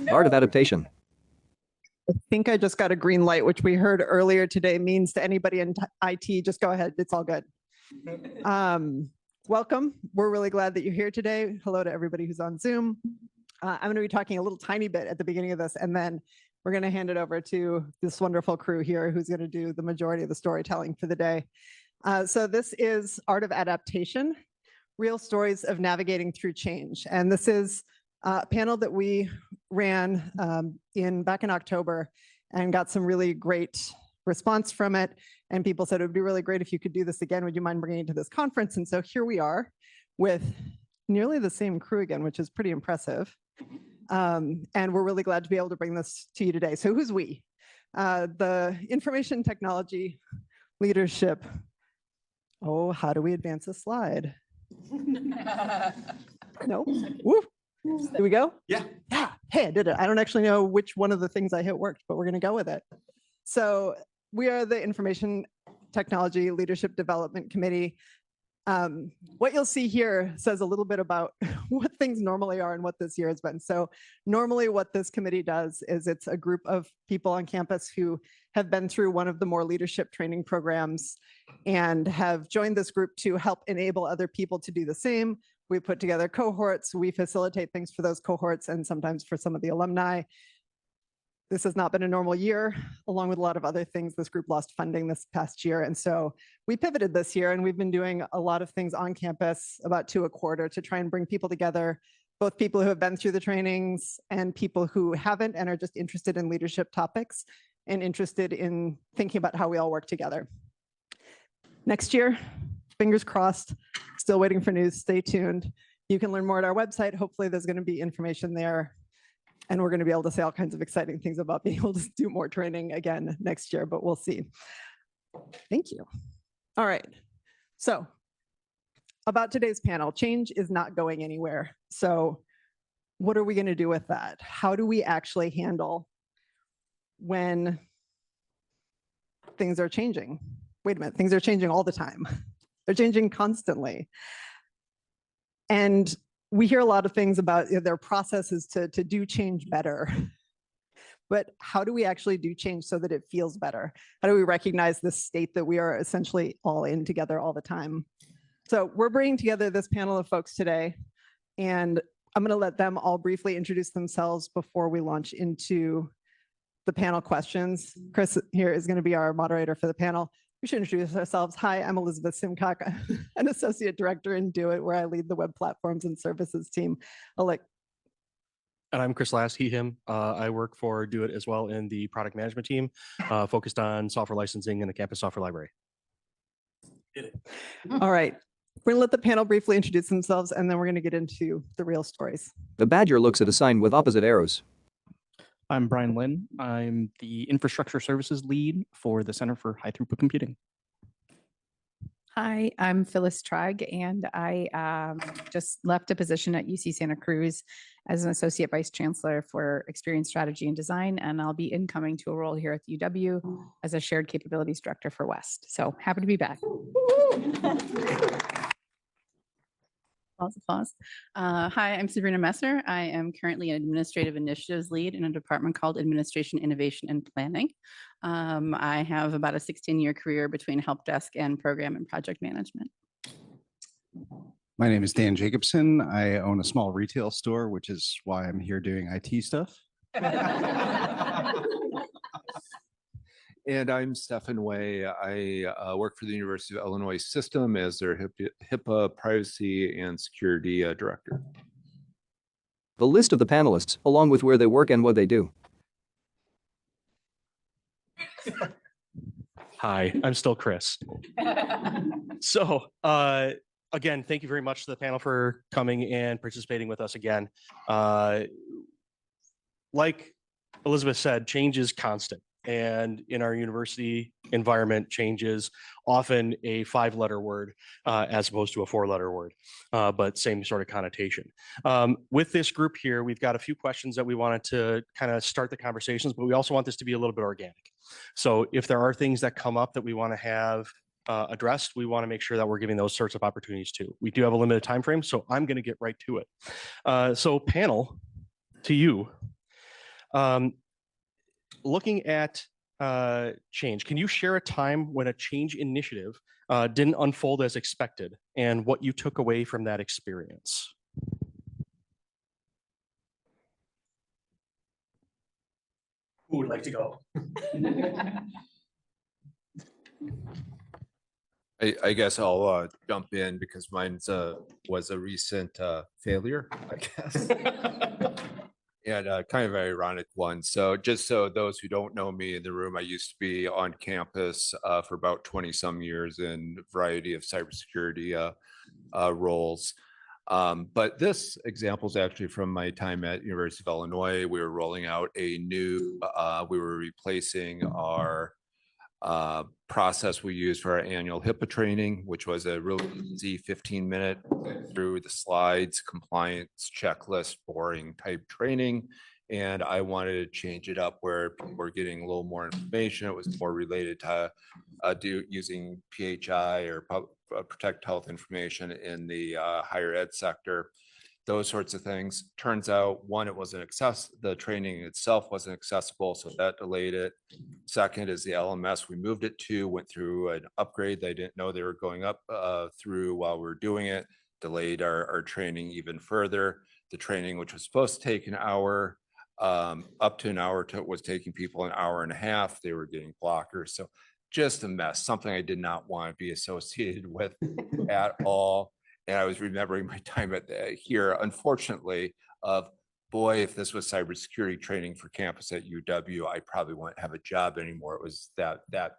Art of Adaptation. I think I just got a green light, which we heard earlier today means to anybody in IT, just go ahead. It's all good. Welcome. We're really glad that you're here today. Hello to everybody who's on Zoom. I'm going to be talking a little tiny bit at the beginning of this, and then we're going to hand it over to this wonderful crew here who's going to do the majority of the storytelling for the day. So this is Art of Adaptation, Real Stories of Navigating Through Change. And this is a panel that we ran back in October and got some really great response from it. And people said it would be really great if you could do this again. Would you mind bringing it to this conference? And so here we are with nearly the same crew again, which is pretty impressive. And we're really glad to be able to bring this to you today. So who's we? The information technology leadership. Oh, how do we advance a slide? No. Woo. Here we go? Yeah. Yeah. Hey, I did it. I don't actually know which one of the things I hit worked, but we're going to go with it. So we are the Information Technology Leadership Development Committee. What you'll see here says a little bit about what things normally are and what this year has been. So normally what this committee does is it's a group of people on campus who have been through one of the more leadership training programs and have joined this group to help enable other people to do the same. We put together cohorts, we facilitate things for those cohorts and sometimes for some of the alumni. This has not been a normal year. Along with a lot of other things, this group lost funding this past year. And so we pivoted this year and we've been doing a lot of things on campus, about 2 a quarter, to try and bring people together, both people who have been through the trainings and people who haven't and are just interested in leadership topics and interested in thinking about how we all work together. Next year, fingers crossed, still waiting for news, stay tuned. You can learn more at our website. Hopefully there's going to be information there. And we're going to be able to say all kinds of exciting things about being able to do more training again next year, but we'll see. Thank you. All right. So about today's panel, change is not going anywhere. So what are we going to do with that? How do we actually handle when things are changing? Wait a minute, things are changing all the time. They're changing constantly. And we hear a lot of things about their processes to do change better. But how do we actually do change so that it feels better? How do we recognize this state that we are essentially all in together all the time? So we're bringing together this panel of folks today, and I'm going to let them all briefly introduce themselves before we launch into the panel questions. Chris here is going to be our moderator for the panel. We should introduce ourselves. Hi, I'm Elizabeth Simcock, an associate director in Do It, where I lead the web platforms and services team. And I'm Chris Lass, he, him. I work for Do It as well in the product management team, focused on software licensing in the campus software library. All right. We're going to let the panel briefly introduce themselves, and then we're going to get into the real stories. The badger looks at a sign with opposite arrows. I'm Brian Lynn. I'm the infrastructure services lead for the Center for High Throughput Computing. Hi, I'm Phyllis Trigg, and I just left a position at UC Santa Cruz as an Associate Vice Chancellor for Experience Strategy and Design, and I'll be incoming to a role here at the UW as a Shared Capabilities Director for West. So happy to be back. Applause. Hi, I'm Sabrina Messer. I am currently an Administrative Initiatives Lead in a department called Administration, Innovation, and Planning. I have about a 16-year career between help desk and program and project management. My name is Dan Jacobson. I own a small retail store, which is why I'm here doing IT stuff. And I'm Stefan Way. I work for the University of Illinois System as their HIPAA Privacy and Security Director. The list of the panelists, along with where they work and what they do. Hi, I'm still Chris. So, again, thank you very much to the panel for coming and participating with us again. Like Elizabeth said, change is constant. And in our university environment, change is often a 5-letter word as opposed to a 4-letter word, but same sort of connotation. With this group here, we've got a few questions that we wanted to kind of start the conversations, but we also want this to be a little bit organic. So if there are things that come up that we want to have addressed, we want to make sure that we're giving those sorts of opportunities too. We do have a limited time frame, so I'm going to get right to it. So panel, to you, Looking at change, can you share a time when a change initiative didn't unfold as expected and what you took away from that experience? Who would like to go? I guess I'll jump in because mine's was a recent failure, I guess. And kind of an ironic one. So just so those who don't know me in the room, I used to be on campus for about 20 some years in a variety of cybersecurity roles. But this example is actually from my time at University of Illinois. We were rolling out a new, we were replacing our process we use for our annual HIPAA training, which was a really easy 15-minute through the slides, compliance checklist, boring type training. And I wanted to change it up where people were getting a little more information. It was more related to using PHI or protect health information in the higher ed sector. Those sorts of things. Turns out, one, it wasn't the training itself wasn't accessible, so that delayed it. Second is the LMS we moved it to, went through an upgrade they didn't know they were going up through while we were doing it, delayed our training even further. The training, which was supposed to take an hour, up to an hour, was taking people an hour and a half. They were getting blockers. So just a mess, something I did not want to be associated with at all. And I was remembering my time at here, unfortunately, of boy, if this was cybersecurity training for campus at UW, I probably wouldn't have a job anymore. It was that bad.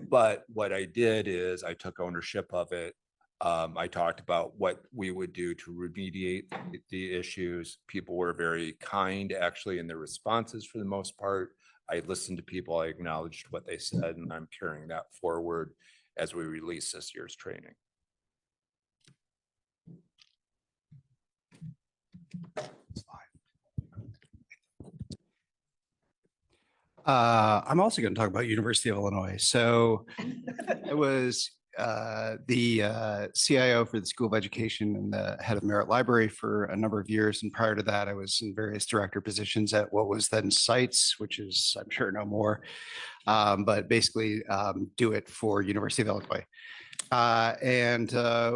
But what I did is I took ownership of it. I talked about what we would do to remediate the issues. People were very kind, actually, in their responses for the most part. I listened to people, I acknowledged what they said, and I'm carrying that forward as we release this year's training. I'm also going to talk about University of Illinois. So I was the CIO for the School of Education and the head of Merritt Library for a number of years. And prior to that, I was in various director positions at what was then CITES, which is, I'm sure, no more, but basically do it for University of Illinois. And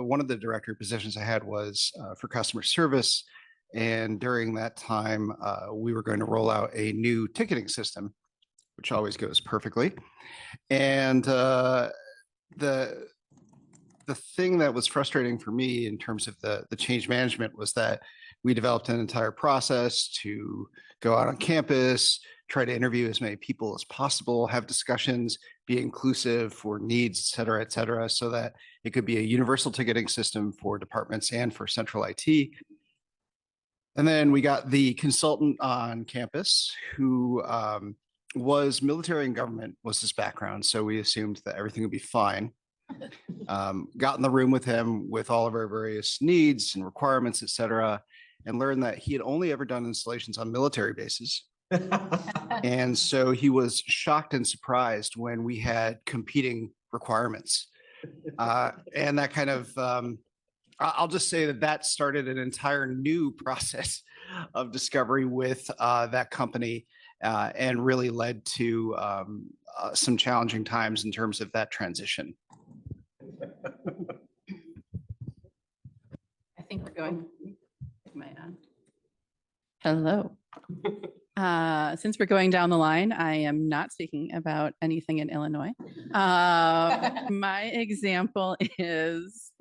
one of the director positions I had was for customer service. And during that time, we were going to roll out a new ticketing system, which always goes perfectly. And the thing that was frustrating for me in terms of the change management was that we developed an entire process to go out on campus, try to interview as many people as possible, have discussions, be inclusive for needs, et cetera, so that it could be a universal ticketing system for departments and for central IT. And then we got the consultant on campus who was military and government was his background. So we assumed that everything would be fine. Got in the room with him with all of our various needs and requirements, et cetera, and learned that he had only ever done installations on military bases. And so he was shocked and surprised when we had competing requirements. And that kind of, I'll just say that started an entire new process of discovery with that company and really led to some challenging times in terms of that transition. I think we're going. Hello. Since we're going down the line, I am not speaking about anything in Illinois. My example is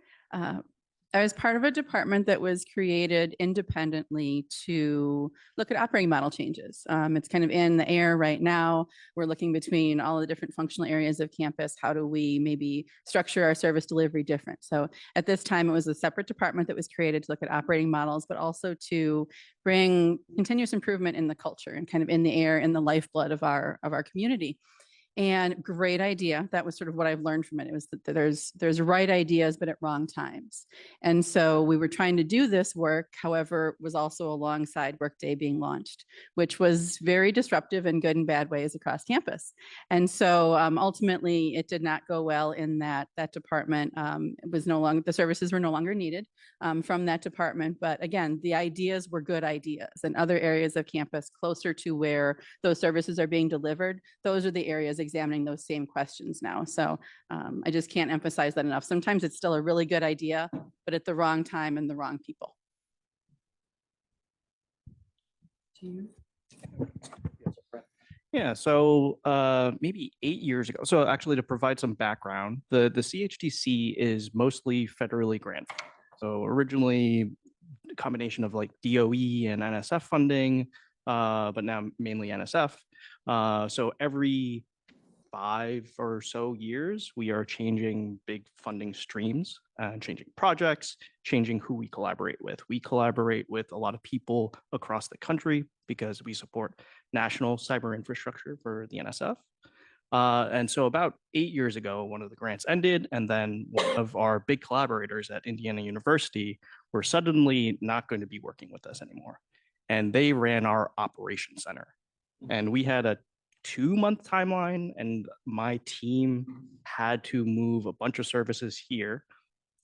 I was part of a department that was created independently to look at operating model changes. It's kind of in the air right now. We're looking between all the different functional areas of campus. How do we maybe structure our service delivery different? So at this time, it was a separate department that was created to look at operating models, but also to bring continuous improvement in the culture and kind of in the air, in the lifeblood of our community. And great idea. That was sort of what I've learned from it. It was that there's right ideas, but at wrong times. And so we were trying to do this work, however, was also alongside Workday being launched, which was very disruptive in good and bad ways across campus. And so ultimately it did not go well in that department. It was no longer, the services were no longer needed from that department. But again, the ideas were good ideas, and other areas of campus closer to where those services are being delivered, those are the areas examining those same questions now. So I just can't emphasize that enough. Sometimes it's still a really good idea, but at the wrong time and the wrong people. Yeah, so maybe 8 years ago. So actually, to provide some background, the CHTC is mostly federally granted. So originally, a combination of like DOE and NSF funding, but now mainly NSF. So every 5 or so years, we are changing big funding streams and changing projects, changing who we collaborate with. We collaborate with a lot of people across the country because we support national cyber infrastructure for the NSF. And so about 8 years ago, one of the grants ended, and then one of our big collaborators at Indiana University were suddenly not going to be working with us anymore. And they ran our operations center. And we had a 2-month timeline, and my team had to move a bunch of services here,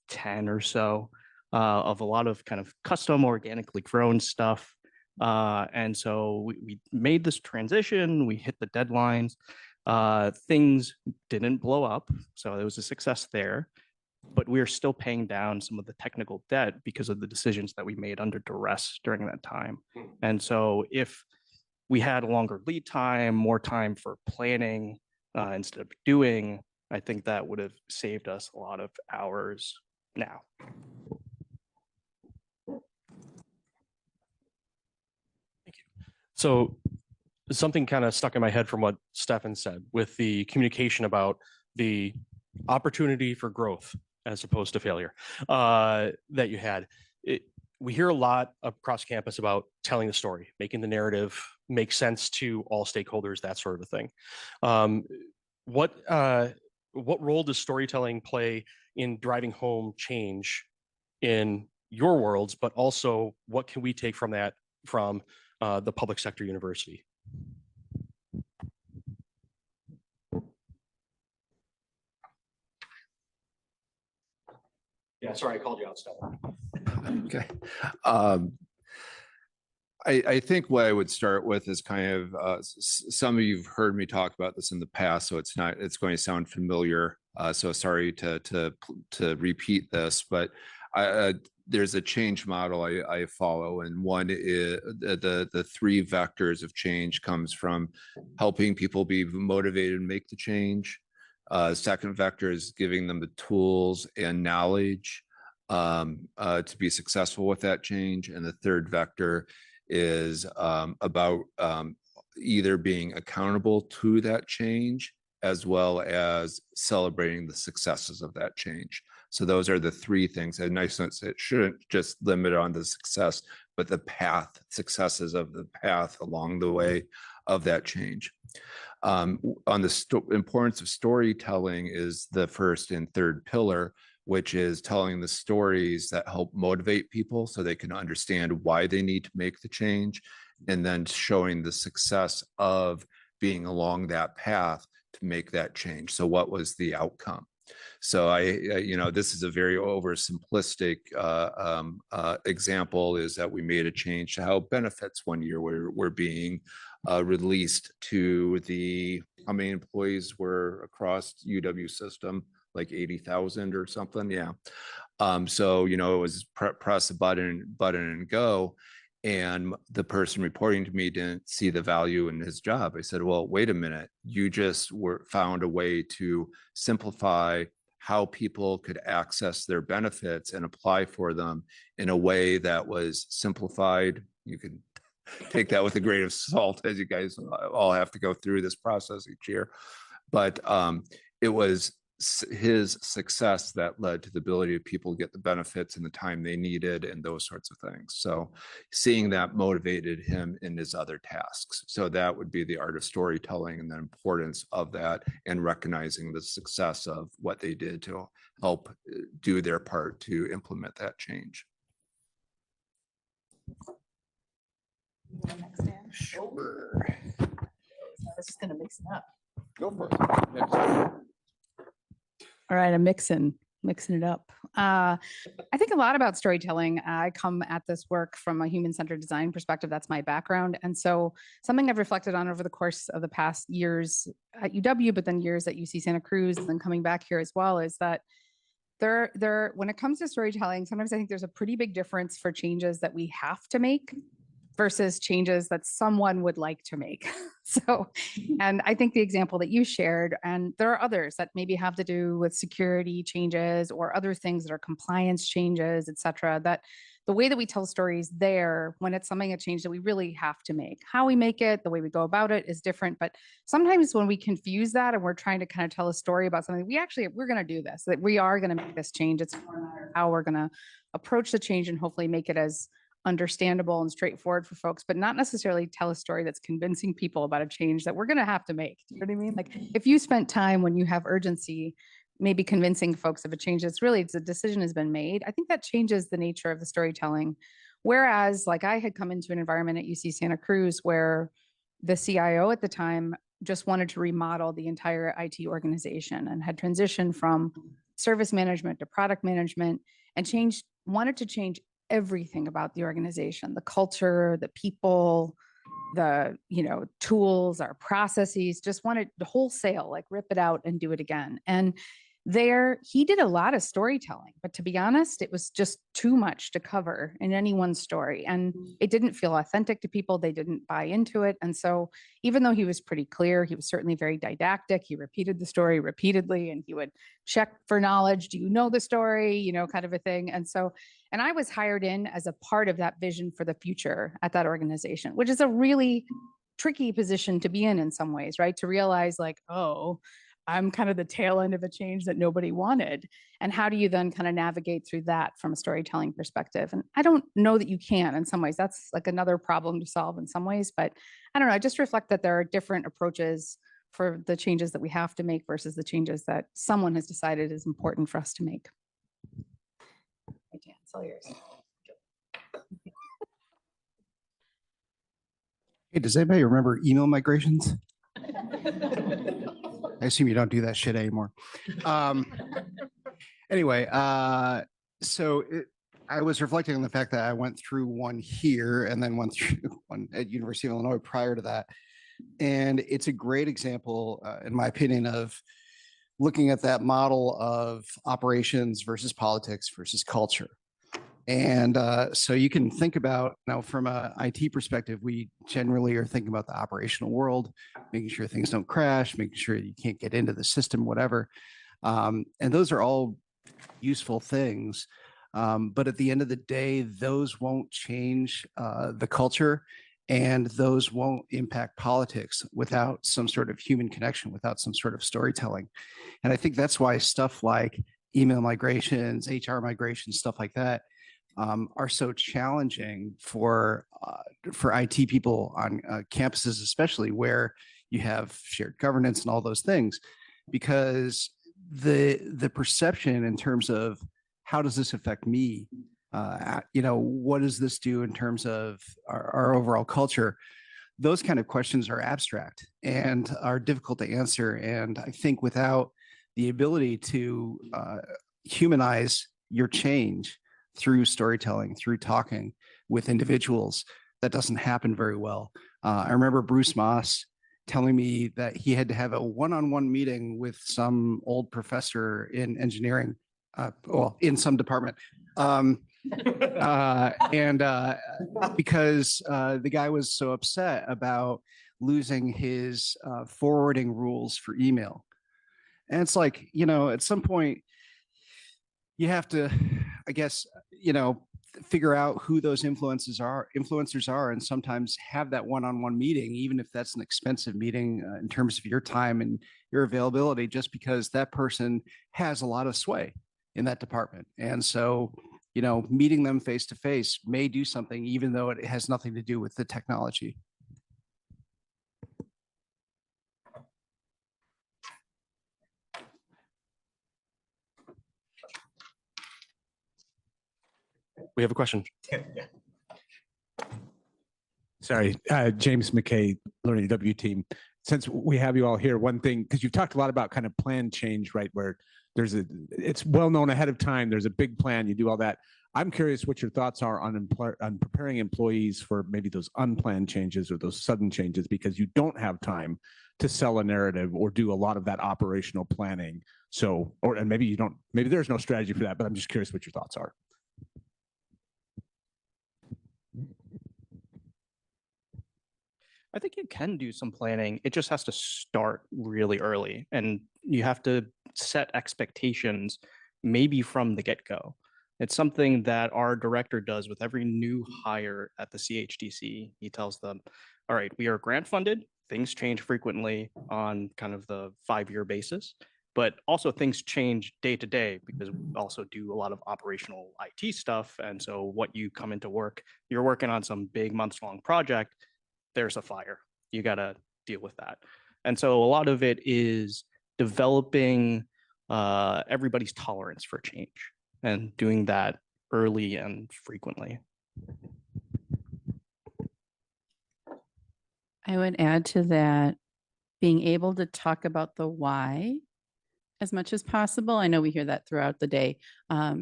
10 or so, of a lot of kind of custom organically grown stuff. And so we made this transition, we hit the deadlines, things didn't blow up. So there was a success there, but we're still paying down some of the technical debt because of the decisions that we made under duress during that time. And so if we had a longer lead time, more time for planning instead of doing, I think that would have saved us a lot of hours now. Thank you. So something kind of stuck in my head from what Stefan said with the communication about the opportunity for growth as opposed to failure that you had. We hear a lot across campus about telling the story, making the narrative make sense to all stakeholders, that sort of a thing. What role does storytelling play in driving home change in your worlds, but also what can we take from that from the public sector university? Yeah, sorry, I called you out, Stefan. Okay. I think what I would start with is kind of some of you've heard me talk about this in the past, so it's going to sound familiar. So sorry to repeat this, but there's a change model I follow, and one is the 3 vectors of change comes from helping people be motivated and make the change. Second vector is giving them the tools and knowledge to be successful with that change. And the third vector is about either being accountable to that change as well as celebrating the successes of that change. So those are the 3 things. And nice sense, it shouldn't just limit on the success, but the path, successes of the path along the way of that change. On the importance of storytelling is the first and third pillar, which is telling the stories that help motivate people so they can understand why they need to make the change, and then showing the success of being along that path to make that change. So what was the outcome? So this is a very oversimplistic example, is that we made a change to how benefits one year were being released to how many employees were across UW system? Like 80,000 or something. Yeah. So, it was press a button and go. And the person reporting to me didn't see the value in his job. I said, well, wait a minute. You just found a way to simplify how people could access their benefits and apply for them in a way that was simplified. You can take that with a grain of salt, as you guys all have to go through this process each year. But it was his success that led to the ability of people to get the benefits in the time they needed and those sorts of things. So seeing that motivated him in his other tasks. So that would be the art of storytelling and the importance of that, and recognizing the success of what they did to help do their part to implement that change. Sure. I was just gonna mix it up. Go for it. All right, I'm mixing it up. I think a lot about storytelling. I come at this work from a human-centered design perspective. That's my background. And so something I've reflected on over the course of the past years at UW, but then years at UC Santa Cruz, and then coming back here as well, is that when it comes to storytelling, sometimes I think there's a pretty big difference for changes that we have to make versus changes that someone would like to make. So, and I think the example that you shared, and there are others that maybe have to do with security changes or other things that are compliance changes, et cetera, that the way that we tell stories there, when it's something, a change that we really have to make, how we make it, the way we go about it is different. But sometimes when we confuse that and we're trying to kind of tell a story about something, we're going to do this, that we are going to make this change. It's no matter how we're going to approach the change and hopefully make it as understandable and straightforward for folks, but not necessarily tell a story that's convincing people about a change that we're going to have to make. Do you know what I mean? Like if you spent time when you have urgency, maybe convincing folks of a change that's really, it's a decision has been made, I think that changes the nature of the storytelling. Whereas like I had come into an environment at UC Santa Cruz where the CIO at the time just wanted to remodel the entire IT organization and had transitioned from service management to product management and wanted to change everything about the organization, the culture, the people, the tools, our processes, just wanted the wholesale, like rip it out and do it again. And there he did a lot of storytelling, but to be honest, it was just too much to cover in any one story. And it didn't feel authentic to people. They didn't buy into it. And so even though he was pretty clear, he was certainly very didactic. He repeated the story repeatedly and he would check for knowledge. Do you know the story? Kind of a thing. And I was hired in as a part of that vision for the future at that organization, which is a really tricky position to be in some ways, right? To realize like, oh, I'm kind of the tail end of a change that nobody wanted. And how do you then kind of navigate through that from a storytelling perspective? And I don't know that you can in some ways. That's like another problem to solve in some ways. But I don't know. I just reflect that there are different approaches for the changes that we have to make versus the changes that someone has decided is important for us to make. Hey, Dan, it's all yours. Hey, does anybody remember email migrations? I assume you don't do that shit anymore. Anyway, I was reflecting on the fact that I went through one here and then went through one at University of Illinois prior to that. And it's a great example, in my opinion, of looking at that model of operations versus politics versus culture. And so you can think about now from an IT perspective, we generally are thinking about the operational world, making sure things don't crash, making sure you can't get into the system, whatever. And those are all useful things. But at the end of the day, those won't change the culture and those won't impact politics without some sort of human connection, without some sort of storytelling. And I think that's why stuff like email migrations, HR migrations, stuff like that, are so challenging for IT people on campuses, especially where you have shared governance and all those things, because the perception in terms of how does this affect me, what does this do in terms of our overall culture, those kind of questions are abstract and are difficult to answer. And I think without the ability to humanize your change through storytelling, through talking with individuals, that doesn't happen very well. I remember Bruce Moss telling me that he had to have a one-on-one meeting with some old professor in engineering, in some department. Because the guy was so upset about losing his forwarding rules for email. And it's like, at some point, you have to, I guess, figure out who those influencers are, and sometimes have that one-on-one meeting, even if that's an expensive meeting in terms of your time and your availability, just because that person has a lot of sway in that department. And so, meeting them face to face may do something, even though it has nothing to do with the technology. We have a question. Sorry, James McKay, Learning W team. Since we have you all here, one thing, because you've talked a lot about kind of plan change, right? Where it's well known ahead of time, there's a big plan, you do all that. I'm curious what your thoughts are on preparing employees for maybe those unplanned changes or those sudden changes, because you don't have time to sell a narrative or do a lot of that operational planning. So, and maybe there's no strategy for that, but I'm just curious what your thoughts are. I think you can do some planning. It just has to start really early, and you have to set expectations maybe from the get-go. It's something that our director does with every new hire at the CHDC. He tells them, all right, we are grant funded. Things change frequently on kind of the 5-year basis, but also things change day to day because we also do a lot of operational IT stuff. And so what you come into work, you're working on some big months-long project, there's a fire. You got to deal with that. And so a lot of it is developing everybody's tolerance for change and doing that early and frequently. I would add to that, being able to talk about the why as much as possible. I know we hear that throughout the day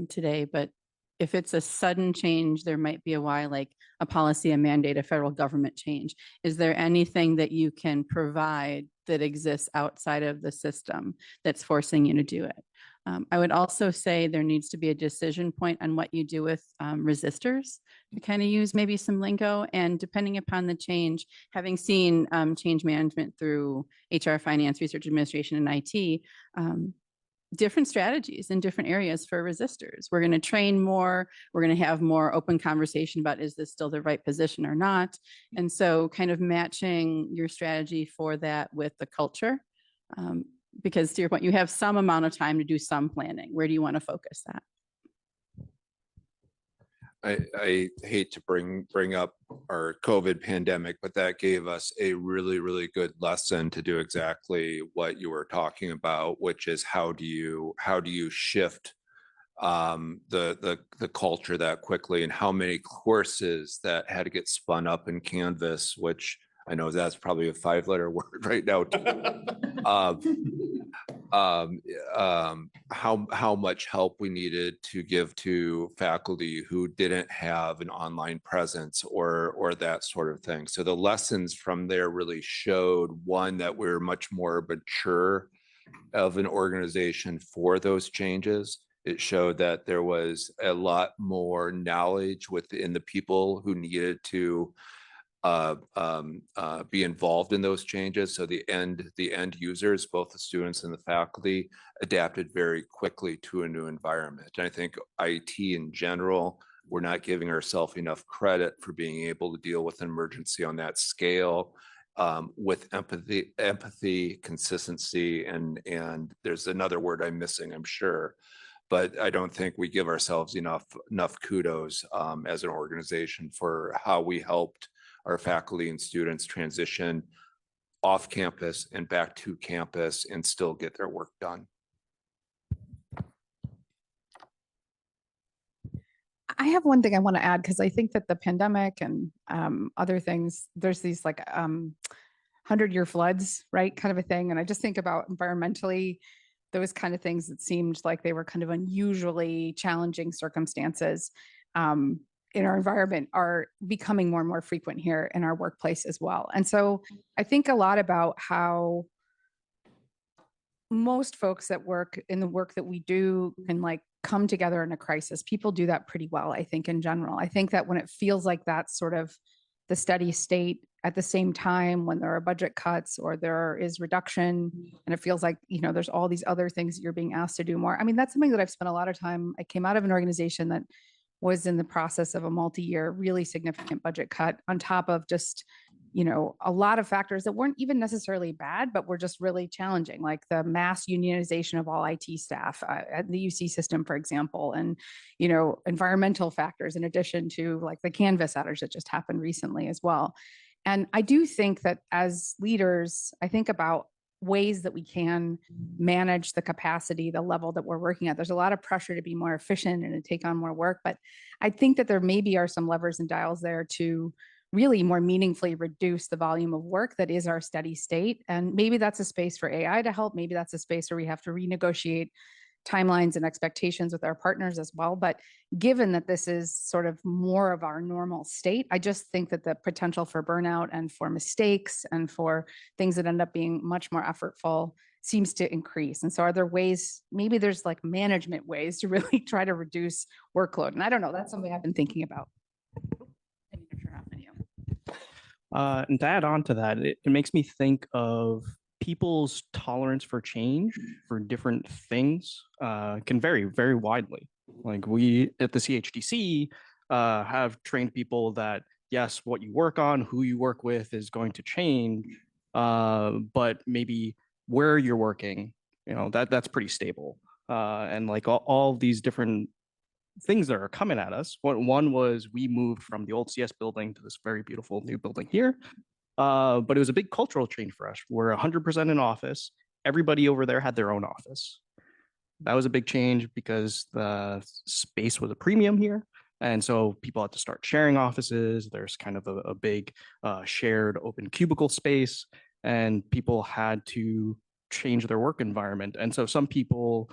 today, but if it's a sudden change, there might be a why, like a policy, a mandate, a federal government change. Is there anything that you can provide that exists outside of the system that's forcing you to do it? I would also say there needs to be a decision point on what you do with resistors, to kind of use maybe some lingo, and depending upon the change, having seen change management through HR, finance, research administration, and IT, different strategies in different areas for resistors. We're going to train more. We're going to have more open conversation about, is this still the right position or not? And so kind of matching your strategy for that with the culture. Because to your point, you have some amount of time to do some planning. Where do you want to focus that? I hate to bring up our COVID pandemic, but that gave us a really, really good lesson to do exactly what you were talking about, which is how do you shift the culture that quickly, and how many courses that had to get spun up in Canvas, which I know that's probably a 5-letter word right now. How much help we needed to give to faculty who didn't have an online presence or that sort of thing. So the lessons from there really showed, one, that we're much more mature of an organization for those changes. It showed that there was a lot more knowledge within the people who needed to be involved in those changes. So the end users, both the students and the faculty, adapted very quickly to a new environment. And I think IT in general, we're not giving ourselves enough credit for being able to deal with an emergency on that scale, with empathy, consistency, and there's another word I'm missing, I'm sure. But I don't think we give ourselves enough kudos as an organization for how we helped our faculty and students transition off campus and back to campus and still get their work done. I have one thing I want to add, because I think that the pandemic and other things, there's these like 100-year floods, right? Kind of a thing. And I just think about environmentally, those kind of things that seemed like they were kind of unusually challenging circumstances in our environment are becoming more and more frequent here in our workplace as well. And so I think a lot about how most folks that work in the work that we do can like come together in a crisis. People do that pretty well, I think, in general. I think that when it feels like that's sort of the steady state, at the same time when there are budget cuts or there is reduction, and it feels like, there's all these other things that you're being asked to do more. I mean, that's something that I've spent a lot of time. I came out of an organization that was in the process of a multi-year, really significant budget cut on top of just, you know, a lot of factors that weren't even necessarily bad, but were just really challenging, like the mass unionization of all IT staff at the UC system, for example, and, you know, environmental factors in addition to like the Canvas outage that just happened recently as well. And I do think that as leaders, I think about ways that we can manage the capacity, the level that we're working at. There's a lot of pressure to be more efficient and to take on more work, but I think that there maybe are some levers and dials there to really more meaningfully reduce the volume of work that is our steady state. And maybe that's a space for AI to help. Maybe that's a space where we have to renegotiate timelines and expectations with our partners as well. But given that this is sort of more of our normal state, I just think that the potential for burnout and for mistakes and for things that end up being much more effortful seems to increase. And so are there ways, maybe there's like management ways to really try to reduce workload? And I don't know, that's something I've been thinking about. And to add on to that, it makes me think of people's tolerance for change for different things can vary very widely. Like we at the CHDC have trained people that, yes, what you work on, who you work with is going to change, but maybe where you're working, you know, that's pretty stable. And like all these different things that are coming at us. One was we moved from the old CS building to this very beautiful new building here. But it was a big cultural change for us. We're 100% in office. Everybody over there had their own office. That was a big change because the space was a premium here. And so people had to start sharing offices. There's kind of a big shared open cubicle space, and people had to change their work environment. And so some people,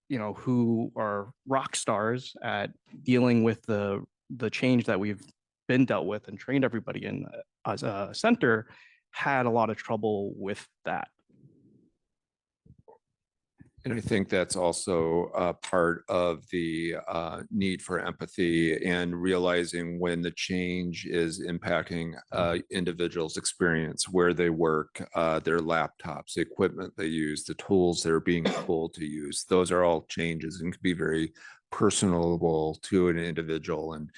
you know, who are rock stars at dealing with the change that we've been dealt with and trained everybody in as a center, had a lot of trouble with that. And I think that's also part of the need for empathy and realizing when the change is impacting individuals' experience, where they work, their laptops, the equipment they use, the tools they're being told to use. Those are all changes and can be very personable to an individual. And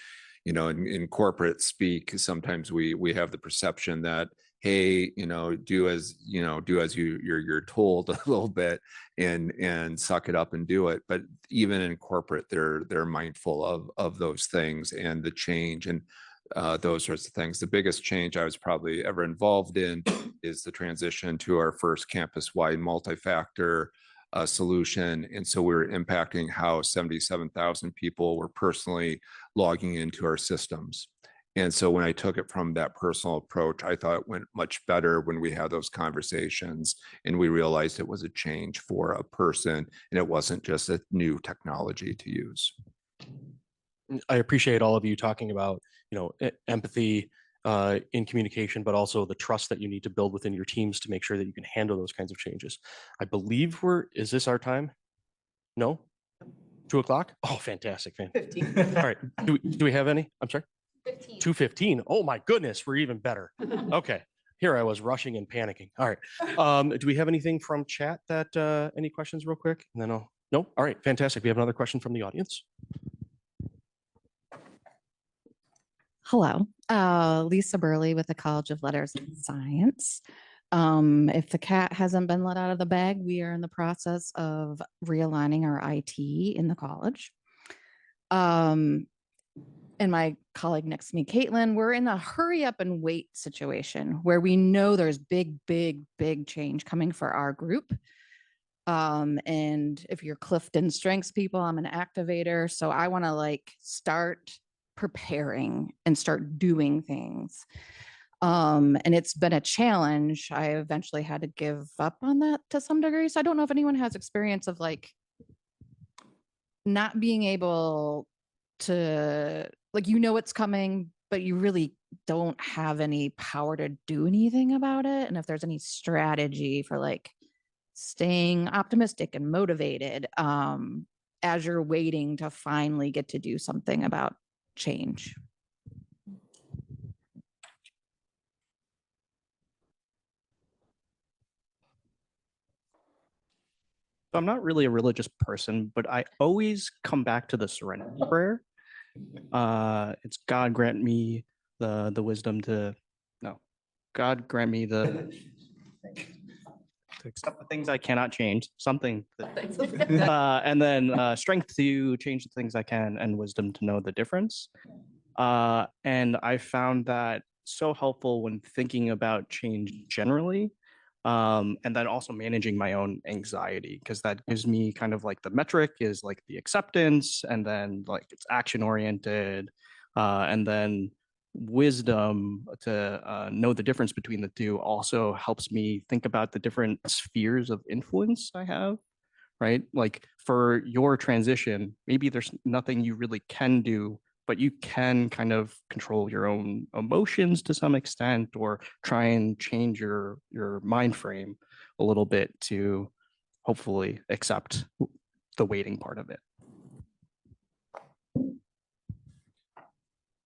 you know, in corporate speak, sometimes we have the perception that, hey, you know, do as you're told a little bit and suck it up and do it. But even in corporate, they're mindful of those things and the change and those sorts of things. The biggest change I was probably ever involved in is the transition to our first campus-wide multi-factor solution. And so we were impacting how 77,000 people were personally logging into our systems. And so when I took it from that personal approach, I thought it went much better when we had those conversations and we realized it was a change for a person and it wasn't just a new technology to use. I appreciate all of you talking about, you know, empathy in communication, but also the trust that you need to build within your teams to make sure that you can handle those kinds of changes. I believe is this our time? No? 2 o'clock? Oh, fantastic. 15. All right. Do we have any? I'm sorry? 15. 2:15. Oh my goodness, we're even better. Okay. Here I was rushing and panicking. All right. Do we have anything from chat that, any questions real quick? And then no? All right, fantastic. We have another question from the audience. Hello, Lisa Burley with the College of Letters and Science. If the cat hasn't been let out of the bag, we are in the process of realigning our IT in the college. And my colleague next to me, Caitlin, we're in a hurry up and wait situation where we know there's big change coming for our group. And if you're Clifton Strengths people, I'm an activator. So I want to like start preparing and start doing things. And it's been a challenge. I eventually had to give up on that to some degree. So I don't know if anyone has experience of like not being able to, like, you know, it's coming, but you really don't have any power to do anything about it. And if there's any strategy for like staying optimistic and motivated as you're waiting to finally get to do something about change. I'm not really a religious person, but I always come back to the Serenity Prayer It's God grant me the wisdom to, no, God grant me the to accept the things I cannot change, something, and then strength to change the things I can, and wisdom to know the difference. And I found that so helpful when thinking about change generally. And then also managing my own anxiety, because that gives me kind of like the metric is like the acceptance, and then like it's action oriented, and then wisdom to know the difference between the two also helps me think about the different spheres of influence I have, right? Like for your transition, maybe there's nothing you really can do, but you can kind of control your own emotions to some extent, or try and change your mind frame a little bit to hopefully accept the waiting part of it.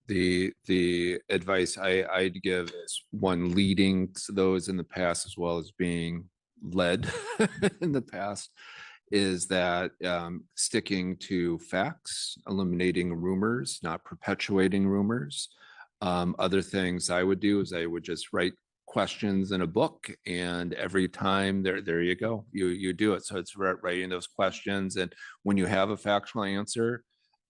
The advice I'd give is one, leading to those in the past as well as being led in the past, is that sticking to facts, eliminating rumors, not perpetuating rumors. Other things I would do is I would just write questions in a book, and every time there you go, you do it. So it's writing those questions, and when you have a factual answer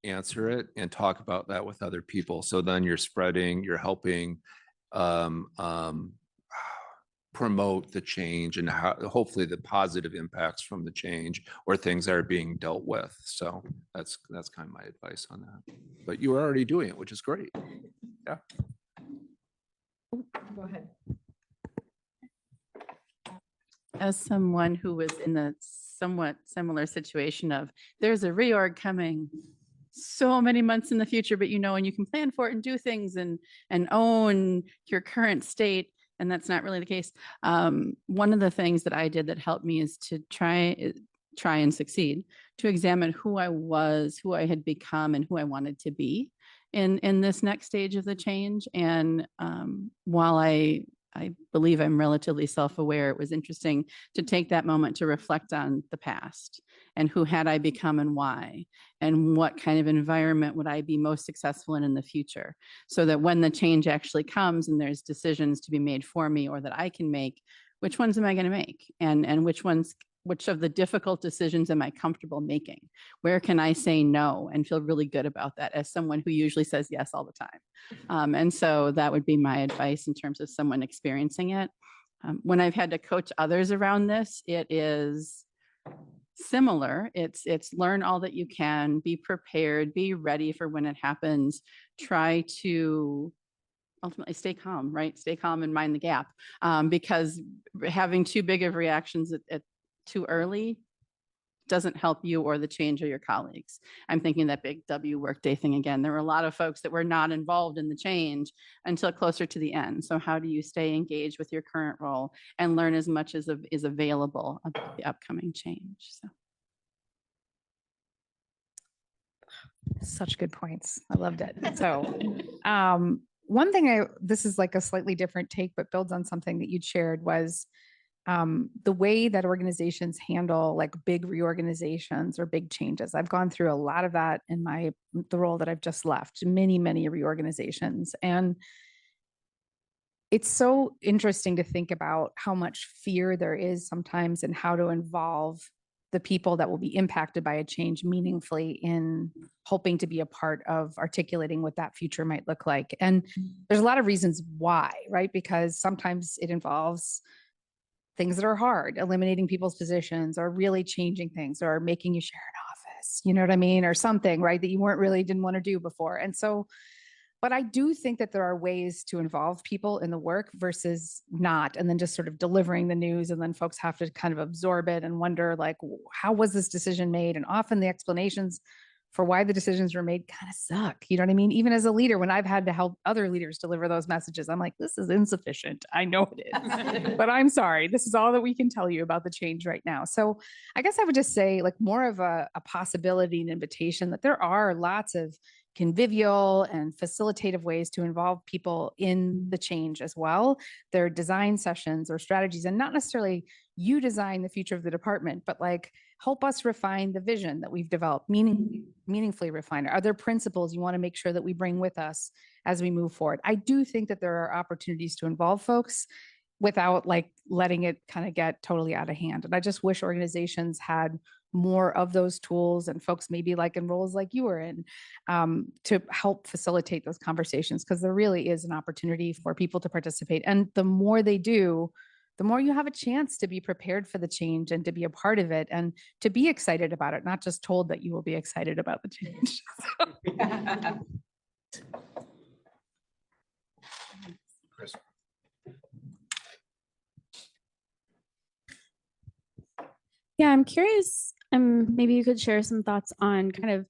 it and talk about that with other people. So then you're spreading, you're helping promote the change and how, hopefully the positive impacts from the change or things that are being dealt with. So that's kind of my advice on that. But you are already doing it, which is great. Yeah. Go ahead. As someone who was in the somewhat similar situation of there's a reorg coming so many months in the future, but and you can plan for it and do things and own your current state. And that's not really the case. One of the things that I did that helped me is to try and succeed, to examine who I was, who I had become, and who I wanted to be in this next stage of the change. And while I believe I'm relatively self-aware, it was interesting to take that moment to reflect on the past and who had I become and why, and what kind of environment would I be most successful in the future, so that when the change actually comes and there's decisions to be made for me or that I can make, which ones am I going to make, and which of the difficult decisions am I comfortable making? Where can I say no and feel really good about that as someone who usually says yes all the time? And so that would be my advice in terms of someone experiencing it. When I've had to coach others around this, it is similar. It's learn all that you can, be prepared, be ready for when it happens, try to ultimately stay calm, right? Stay calm and mind the gap, because having too big of reactions at too early doesn't help you or the change or your colleagues. I'm thinking that big W workday thing again. There were a lot of folks that were not involved in the change until closer to the end. So how do you stay engaged with your current role and learn as much as is available about the upcoming change? So. Such good points. I loved it. So one thing this is like a slightly different take, but builds on something that you'd shared, was the way that organizations handle like big reorganizations or big changes. I've gone through a lot of that in the role that I've just left, many reorganizations. And it's so interesting to think about how much fear there is sometimes and how to involve the people that will be impacted by a change meaningfully in hoping to be a part of articulating what that future might look like. And there's a lot of reasons why, right? Because sometimes it involves things that are hard, eliminating people's positions or really changing things or making you share an office, you know what I mean? Or something, right? That you didn't want to do before. And so, but I do think that there are ways to involve people in the work versus not, and then just sort of delivering the news. And then folks have to kind of absorb it and wonder like, how was this decision made? And often the explanations for why the decisions were made kind of suck. You know what I mean? Even as a leader, when I've had to help other leaders deliver those messages, I'm like, this is insufficient. I know it is, but I'm sorry. This is all that we can tell you about the change right now. So I guess I would just say like more of a possibility and invitation that there are lots of convivial and facilitative ways to involve people in the change as well. There are design sessions or strategies, and not necessarily you design the future of the department, but like help us refine the vision that we've developed, meaningfully refine it. Are there principles you want to make sure that we bring with us as we move forward? I do think that there are opportunities to involve folks without like letting it kind of get totally out of hand. And I just wish organizations had more of those tools and folks maybe like in roles like you were in to help facilitate those conversations, because there really is an opportunity for people to participate. And the more they do, the more you have a chance to be prepared for the change and to be a part of it and to be excited about it, not just told that you will be excited about the change. Chris. Yeah, I'm curious, maybe you could share some thoughts on kind of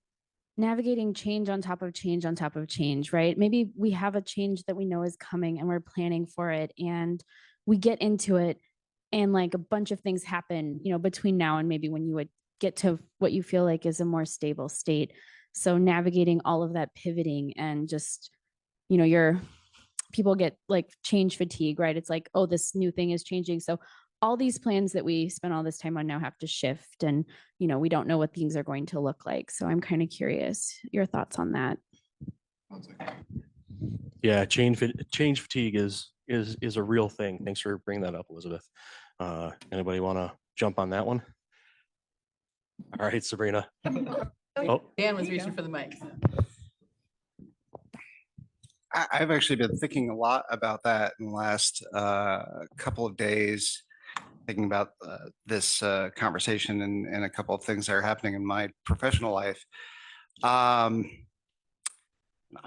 navigating change on top of change on top of change, right? Maybe we have a change that we know is coming and we're planning for it and we get into it and like a bunch of things happen, you know, between now and maybe when you would get to what you feel like is a more stable state. So navigating all of that pivoting and just, you know, people get like change fatigue, right? It's like, oh, this new thing is changing. So all these plans that we spent all this time on now have to shift, and, you know, we don't know what things are going to look like. So I'm kind of curious your thoughts on that. Yeah, change fatigue is a real thing. Thanks for bringing that up, Elizabeth. Anybody want to jump on that one? All right, Sabrina. Oh, Dan was reaching for the mic. I've actually been thinking a lot about that in the last couple of days, thinking about this conversation and a couple of things that are happening in my professional life. I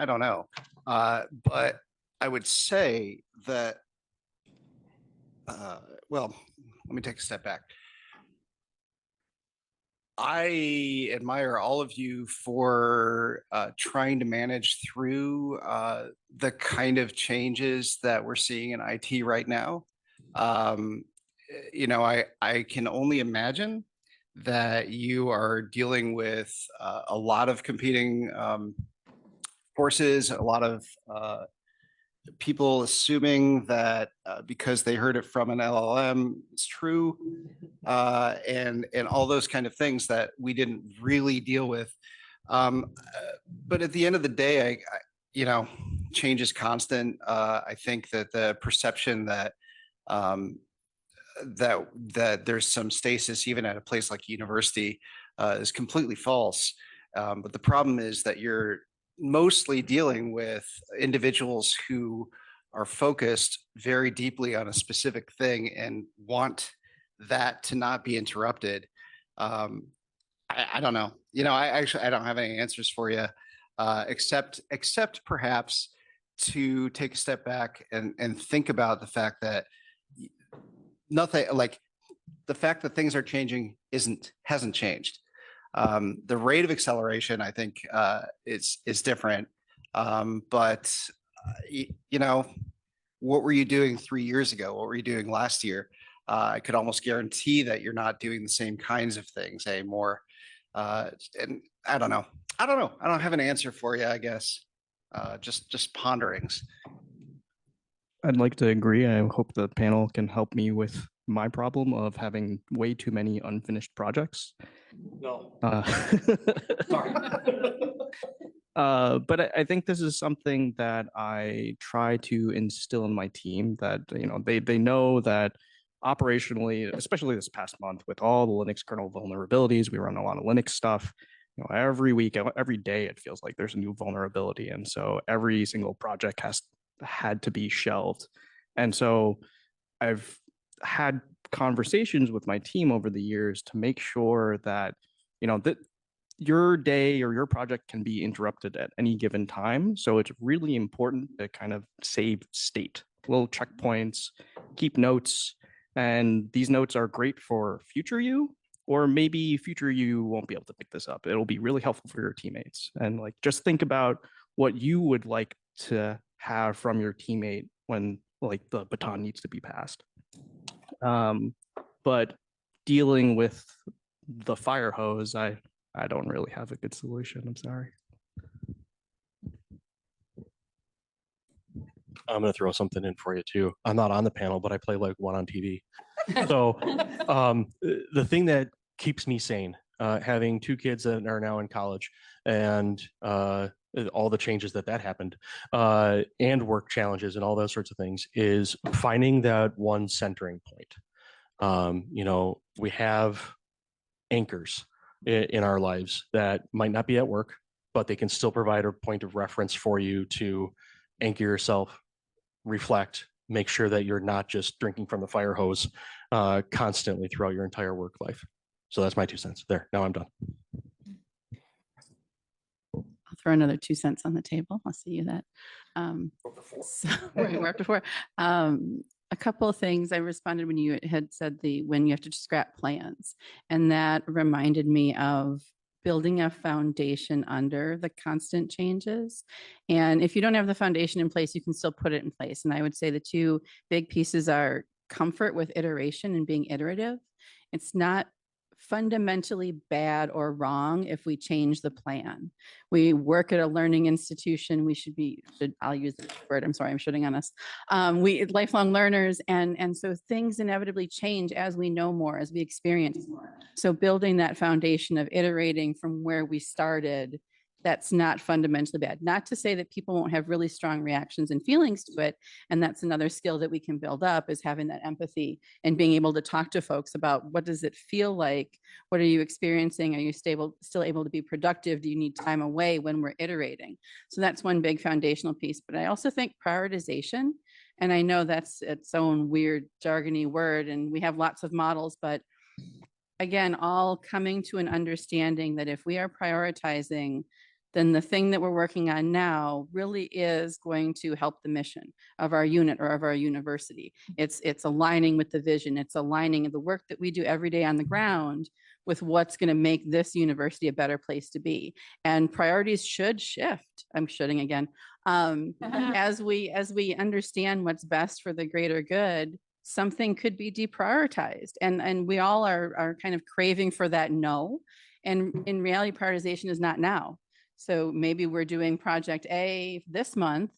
don't know, but I would say that, well, let me take a step back. I admire all of you for trying to manage through the kind of changes that we're seeing in IT right now. You know, I can only imagine that you are dealing with a lot of competing forces, a lot of people assuming that because they heard it from an LLM, it's true, and all those kind of things that we didn't really deal with. But at the end of the day, you know, change is constant. I think that the perception that that there's some stasis even at a place like university is completely false. But the problem is that you're mostly dealing with individuals who are focused very deeply on a specific thing and want that to not be interrupted. I don't know. You know, I don't have any answers for you, except perhaps to take a step back and think about the fact that nothing, like the fact that things are changing hasn't changed. The rate of acceleration, I think, is different. But you know, what were you doing 3 years ago? What were you doing last year? I could almost guarantee that you're not doing the same kinds of things anymore. And I don't know. I don't have an answer for you, I guess. Just ponderings. I'd like to agree. I hope the panel can help me with my problem of having way too many unfinished projects. no. Sorry. But I think this is something that I try to instill in my team, that, you know, they know that operationally, especially this past month with all the Linux kernel vulnerabilities, we run a lot of Linux stuff. You know, every week, every day, it feels like there's a new vulnerability, and so every single project had to be shelved. And so I've had conversations with my team over the years to make sure that, you know, that your day or your project can be interrupted at any given time. So it's really important to kind of save state, little checkpoints, keep notes. And these notes are great for future you, or maybe future you won't be able to pick this up. It'll be really helpful for your teammates. And like, just think about what you would like to have from your teammate when like the baton needs to be passed. But dealing with the fire hose, I don't really have a good solution. I'm sorry. I'm going to throw something in for you too. I'm not on the panel, but I play like one on TV. So the thing that keeps me sane. Having two kids that are now in college and all the changes that happened and work challenges and all those sorts of things is finding that one centering point. We have anchors in our lives that might not be at work, but they can still provide a point of reference for you to anchor yourself, reflect, make sure that you're not just drinking from the fire hose constantly throughout your entire work life. So that's my 2 cents there. Now I'm done. I'll throw another 2 cents on the table. I'll see you that. So we're up to 4. A couple of things I responded when you had said when you have to scrap plans, and that reminded me of building a foundation under the constant changes. And if you don't have the foundation in place, you can still put it in place. And I would say the 2 big pieces are comfort with iteration and being iterative. It's not fundamentally bad or wrong if we change the plan. We work at a learning institution. I'll use the word, I'm sorry, I'm shooting on us. We lifelong learners, and so things inevitably change as we know more, as we experience more. So building that foundation of iterating from where we started, that's not fundamentally bad. Not to say that people won't have really strong reactions and feelings to it. And that's another skill that we can build up, is having that empathy and being able to talk to folks about, what does it feel like? What are you experiencing? Are you still able to be productive? Do you need time away when we're iterating? So that's one big foundational piece. But I also think prioritization, and I know that's its own weird jargony word, and we have lots of models, but again, all coming to an understanding that if we are prioritizing, then the thing that we're working on now really is going to help the mission of our unit or of our university. It's aligning with the vision. It's aligning the work that we do every day on the ground with what's going to make this university a better place to be. And priorities should shift. I'm shooting again. As we understand what's best for the greater good, something could be deprioritized. And we all are kind of craving for that no. And in reality, prioritization is not now. So maybe we're doing project A this month,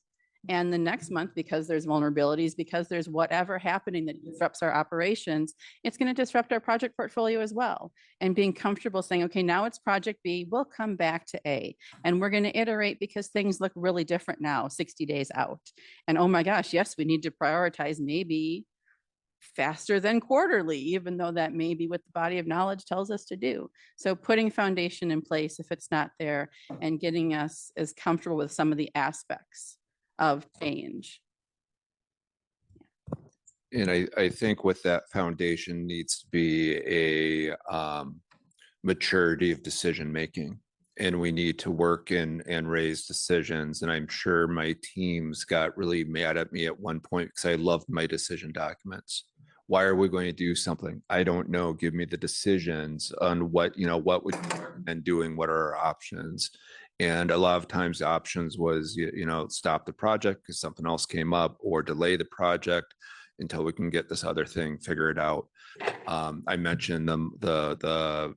and the next month, because there's vulnerabilities, because there's whatever happening that disrupts our operations, it's going to disrupt our project portfolio as well. And being comfortable saying, okay, now it's project B, we'll come back to A, and we're going to iterate because things look really different now, 60 days out. And oh my gosh, yes, we need to prioritize maybe faster than quarterly, even though that may be what the body of knowledge tells us to do. So putting foundation in place if it's not there, and getting us as comfortable with some of the aspects of change. And I think with that foundation needs to be a maturity of decision making. And we need to work and raise decisions. And I'm sure my teams got really mad at me at one point because I loved my decision documents. Why are we going to do something? I don't know. Give me the decisions on what would you recommend doing? What are our options? And a lot of times the options was, stop the project because something else came up, or delay the project until we can get this other thing figured out. I mentioned the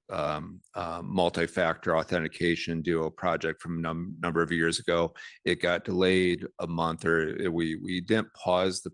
multi-factor authentication duo project from a number of years ago. It got delayed a month, or we didn't pause the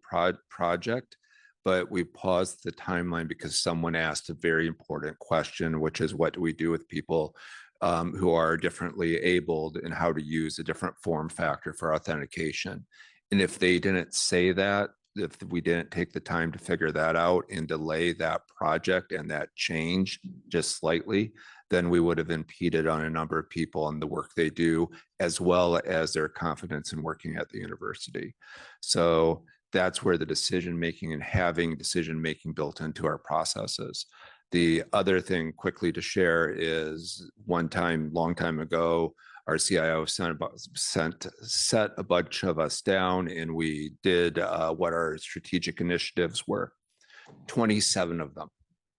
project, but we paused the timeline because someone asked a very important question, which is, what do we do with people who are differently abled, and how to use a different form factor for authentication? And if they didn't say that, if we didn't take the time to figure that out and delay that project and that change just slightly, then we would have impeded on a number of people and the work they do, as well as their confidence in working at the university. So that's where the decision-making and having decision-making built into our processes. The other thing quickly to share is long time ago, our CIO set a bunch of us down, and we did what our strategic initiatives were. 27 of them.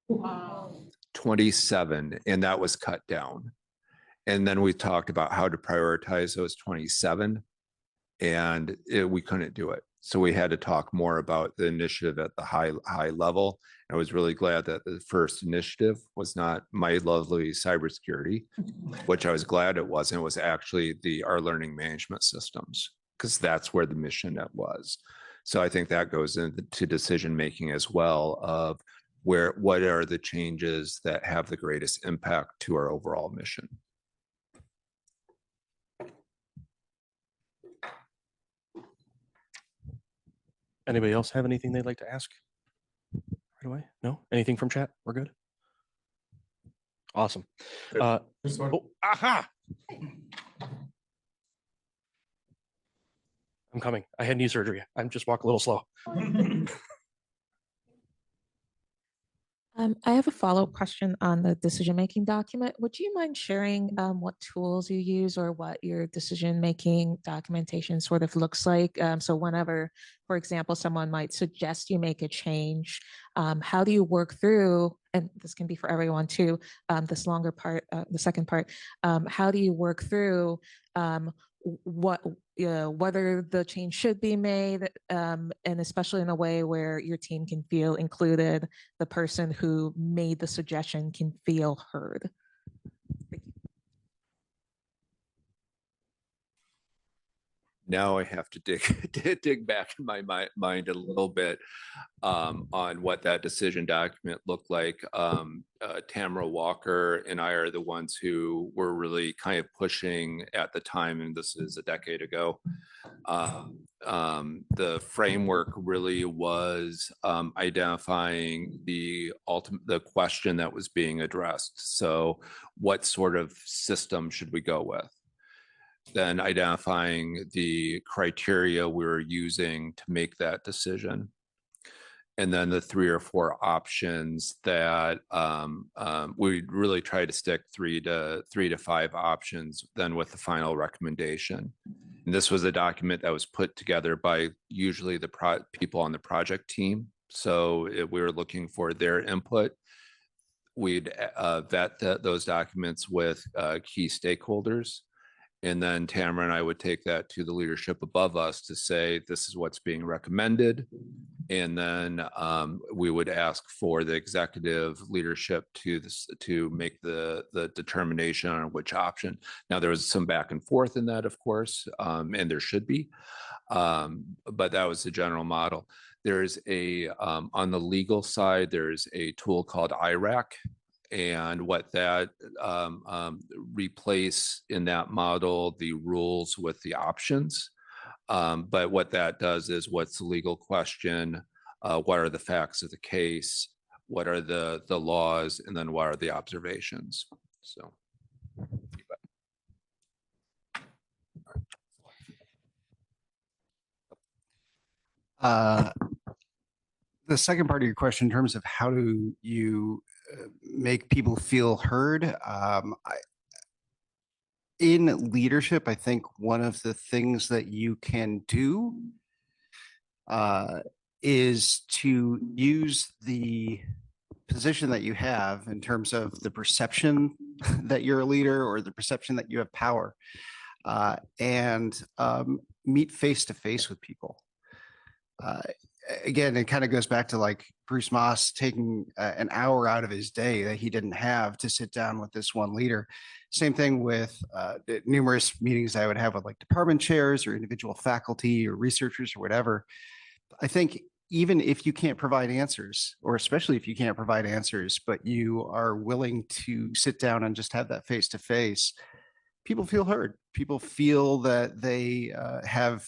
Wow. 27, and that was cut down. And then we talked about how to prioritize those 27, and we couldn't do it. So we had to talk more about the initiative at the high level. I was really glad that the first initiative was not my lovely cybersecurity, which I was glad it wasn't. It was actually our learning management systems, because that's where the mission was. So I think that goes into decision making as well, of what are the changes that have the greatest impact to our overall mission. Anybody else have anything they'd like to ask right away? No? Anything from chat? We're good? Awesome. Aha! I'm coming. I had knee surgery. I'm just walk a little slow. I have a follow-up question on the decision-making document. Would you mind sharing what tools you use or what your decision-making documentation sort of looks like? So whenever, for example, someone might suggest you make a change, how do you work through, and this can be for everyone too, this longer part, the second part, how do you work through whether the change should be made, and especially in a way where your team can feel included, the person who made the suggestion can feel heard. Thank you. Now I have to dig back in my mind a little bit on what that decision document looked like. Tamara Walker and I are the ones who were really kind of pushing at the time, and this is a decade ago. The framework really was identifying the question that was being addressed. So what sort of system should we go with? Then identifying the criteria we were using to make that decision. And then the 3 or 4 options that we really try to stick 3 to 5 options then with the final recommendation. And this was a document that was put together by usually the people on the project team. So we were looking for their input. We'd vet those documents with key stakeholders. And then Tamara and I would take that to the leadership above us to say, this is what's being recommended. And then we would ask for the executive leadership to make the determination on which option. Now, there was some back and forth in that, of course, and there should be, but that was the general model. There's on the legal side, there's a tool called IRAC. And what that replace in that model, the rules with the options. But what that does is, what's the legal question? What are the facts of the case? What are the laws? And then what are the observations? So. The second part of your question, in terms of how do you make people feel heard, in leadership, I think one of the things that you can do is to use the position that you have in terms of the perception that you're a leader or the perception that you have power, and meet face to face with people. Again, it kind of goes back to like Bruce Moss taking an hour out of his day that he didn't have to sit down with this one leader. Same thing with numerous meetings I would have with like department chairs or individual faculty or researchers or whatever. I think even if you can't provide answers, or especially if you can't provide answers, but you are willing to sit down and just have that face to face, people feel heard. People feel that they have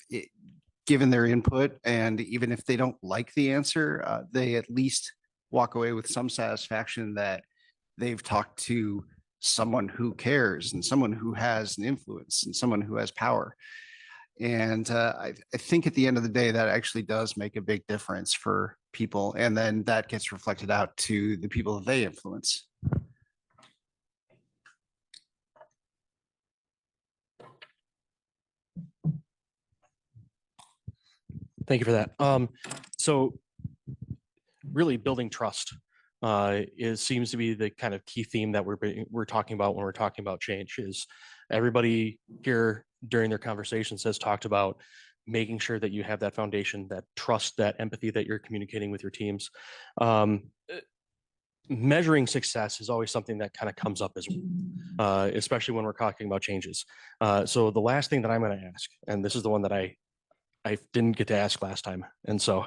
given their input, and even if they don't like the answer, they at least walk away with some satisfaction that they've talked to someone who cares and someone who has an influence and someone who has power. And I think at the end of the day, that actually does make a big difference for people. And then that gets reflected out to the people that they influence. Thank you for that. So really building trust seems to be the kind of key theme that we're talking about when we're talking about change. Is everybody here during their conversations has talked about making sure that you have that foundation, that trust, that empathy that you're communicating with your teams. Measuring success is always something that kind of comes up as well, especially when we're talking about changes. So the last thing that I'm going to ask, and this is the one that I didn't get to ask last time. And so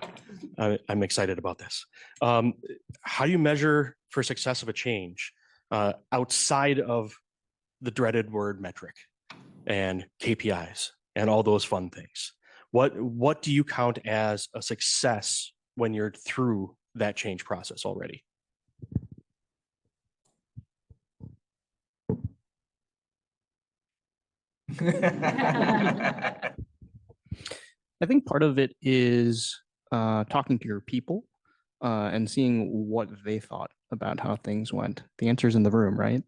I'm excited about this. How do you measure for success of a change outside of the dreaded word metric and KPIs and all those fun things? What do you count as a success when you're through that change process already? I think part of it is talking to your people and seeing what they thought about how things went. The answer's in the room, right?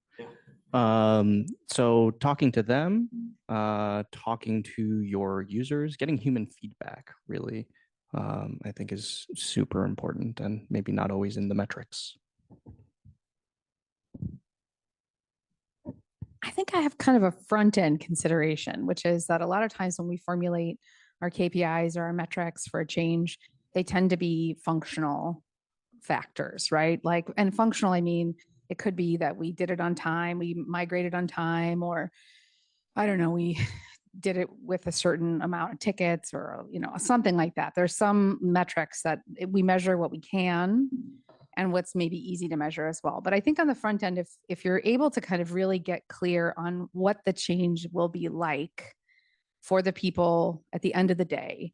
So talking to them, talking to your users, getting human feedback really, I think is super important and maybe not always in the metrics. I think I have kind of a front end consideration, which is that a lot of times when we formulate our KPIs or our metrics for a change, they tend to be functional factors, right? Like, and functional, I mean, it could be that we did it on time, we migrated on time, or I don't know, we did it with a certain amount of tickets or, you know, something like that. There's some metrics that we measure what we can and what's maybe easy to measure as well. But I think on the front end, if you're able to kind of really get clear on what the change will be like for the people at the end of the day,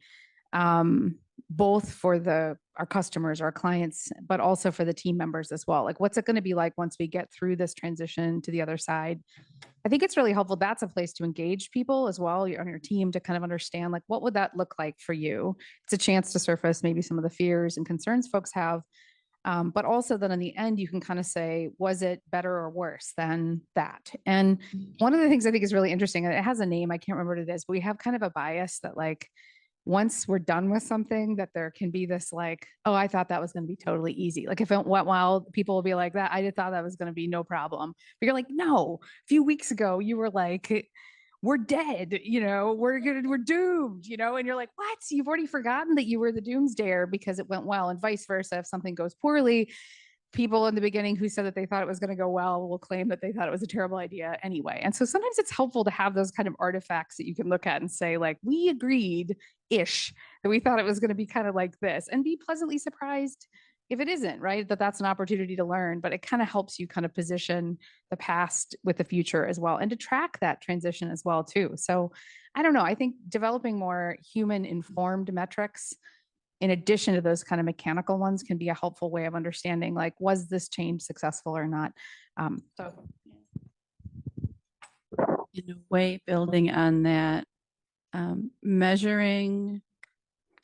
both for our customers, our clients, but also for the team members as well. Like, what's it going to be like once we get through this transition to the other side? I think it's really helpful. That's a place to engage people as well. You're on your team to kind of understand, like, what would that look like for you? It's a chance to surface maybe some of the fears and concerns folks have. But also then in the end, you can kind of say, was it better or worse than that? And one of the things I think is really interesting, and it has a name, I can't remember what it is, but we have kind of a bias that like, once we're done with something, that there can be this like, oh, I thought that was going to be totally easy. Like if it went well, people will be like that. I thought that was going to be no problem. But you're like, no, a few weeks ago, you were like, we're dead, you know, we're doomed, you know, and you're like, what? You've already forgotten that you were the doomsdayer because it went well, and vice versa. If something goes poorly, people in the beginning who said that they thought it was going to go well will claim that they thought it was a terrible idea anyway. And so sometimes it's helpful to have those kind of artifacts that you can look at and say, like, we agreed ish that we thought it was going to be kind of like this, and be pleasantly surprised if it isn't, right? That's an opportunity to learn, but it kind of helps you kind of position the past with the future as well, and to track that transition as well too. So I don't know, I think developing more human informed metrics in addition to those kind of mechanical ones can be a helpful way of understanding, like, was this change successful or not? So in a way, building on that, measuring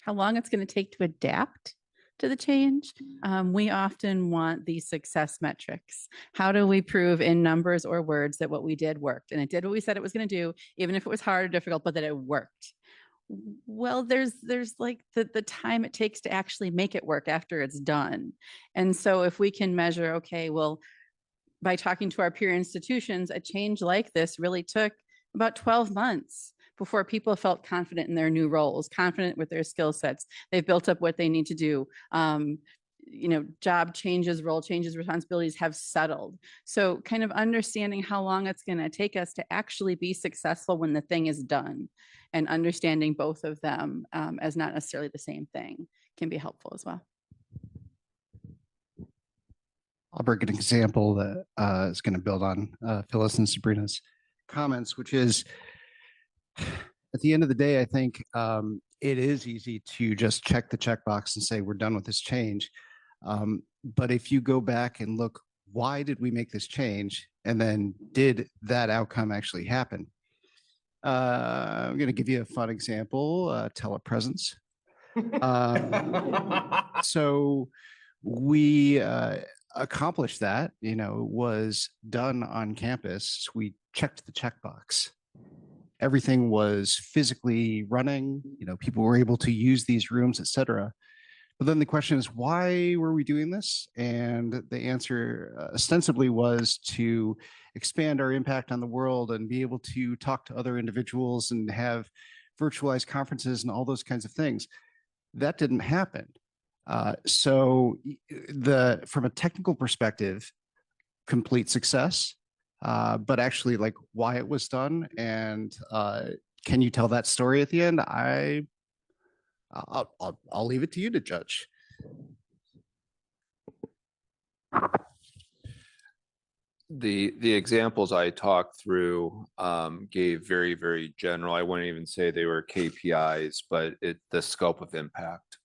how long it's going to take to adapt to the change. We often want these success metrics. How do we prove in numbers or words that what we did worked, and it did what we said it was going to do, even if it was hard or difficult, but that it worked? Well, there's like the time it takes to actually make it work after it's done. And so if we can measure, okay, well, by talking to our peer institutions, a change like this really took about 12 months before people felt confident in their new roles, confident with their skill sets. They've built up what they need to do. You know, job changes, role changes, responsibilities have settled. So kind of understanding how long it's going to take us to actually be successful when the thing is done, and understanding both of them as not necessarily the same thing can be helpful as well. I'll bring an example that is going to build on Phyllis and Sabrina's comments, which is, at the end of the day, I think it is easy to just check the checkbox and say we're done with this change. But if you go back and look, why did we make this change? And then did that outcome actually happen? I'm going to give you a fun example, telepresence. So we accomplished that, you know, it was done on campus. We checked the checkbox. Everything was physically running, you know, people were able to use these rooms, et cetera. But then the question is, why were we doing this? And the answer ostensibly was to expand our impact on the world and be able to talk to other individuals and have virtualized conferences and all those kinds of things. That didn't happen. So from a technical perspective, complete success, but actually like why it was done and can you tell that story at the end? I'll leave it to you to judge. The examples I talked through gave very, very general. I wouldn't even say they were KPIs, but the scope of impact,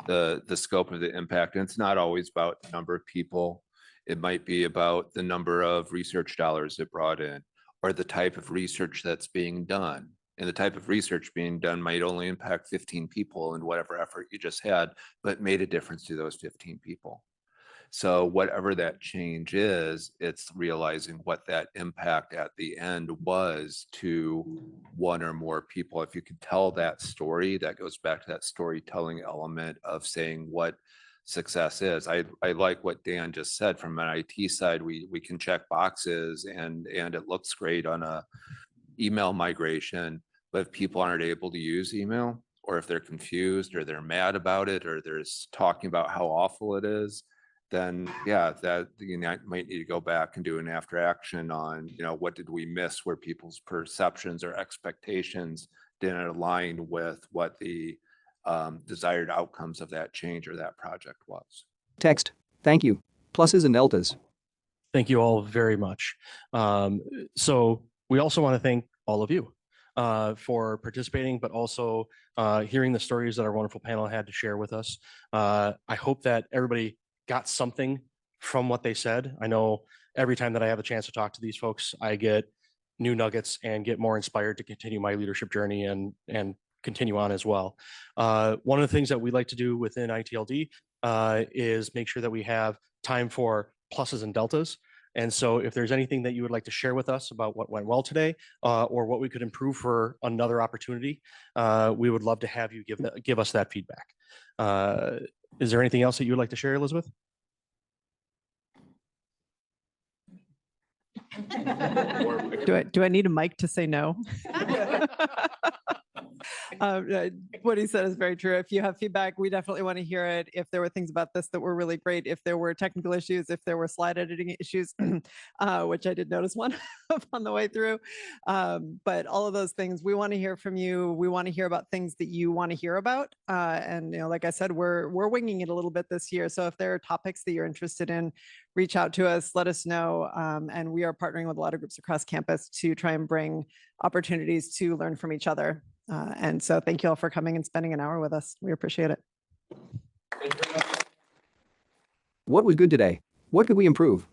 the scope of the impact. And it's not always about the number of people. It might be about the number of research dollars it brought in, or the type of research that's being done. And the type of research being done might only impact 15 people in whatever effort you just had, but made a difference to those 15 people. So whatever that change is, it's realizing what that impact at the end was to one or more people. If you could tell that story, that goes back to that storytelling element of saying what success is. I like what Dan just said. From an IT side, we can check boxes and it looks great on a email migration, but if people aren't able to use email, or if they're confused or they're mad about it, or there's talking about how awful it is, then yeah, that you might need to go back and do an after action on, what did we miss where people's perceptions or expectations didn't align with what the desired outcomes of that change or that project was. Text. Thank you. Pluses and deltas. Thank you all very much. So we also want to thank all of you for participating, but also hearing the stories that our wonderful panel had to share with us. I hope that everybody got something from what they said. I know every time that I have a chance to talk to these folks, I get new nuggets and get more inspired to continue my leadership journey and continue on as well. One of the things that we like to do within ITLD is make sure that we have time for pluses and deltas. And so if there's anything that you would like to share with us about what went well today, or what we could improve for another opportunity, we would love to have you give us that feedback. Is there anything else that you would like to share, Elizabeth? Do I need a mic to say no? What he said is very true. If you have feedback, we definitely want to hear it. If there were things about this that were really great, if there were technical issues, if there were slide editing issues, which I did notice one on the way through. But all of those things, we want to hear from you. We want to hear about things that you want to hear about. And like I said, we're winging it a little bit this year. So if there are topics that you're interested in, reach out to us, let us know. And we are partnering with a lot of groups across campus to try and bring opportunities to learn from each other. And so thank you all for coming and spending an hour with us. We appreciate it. What was good today? What could we improve?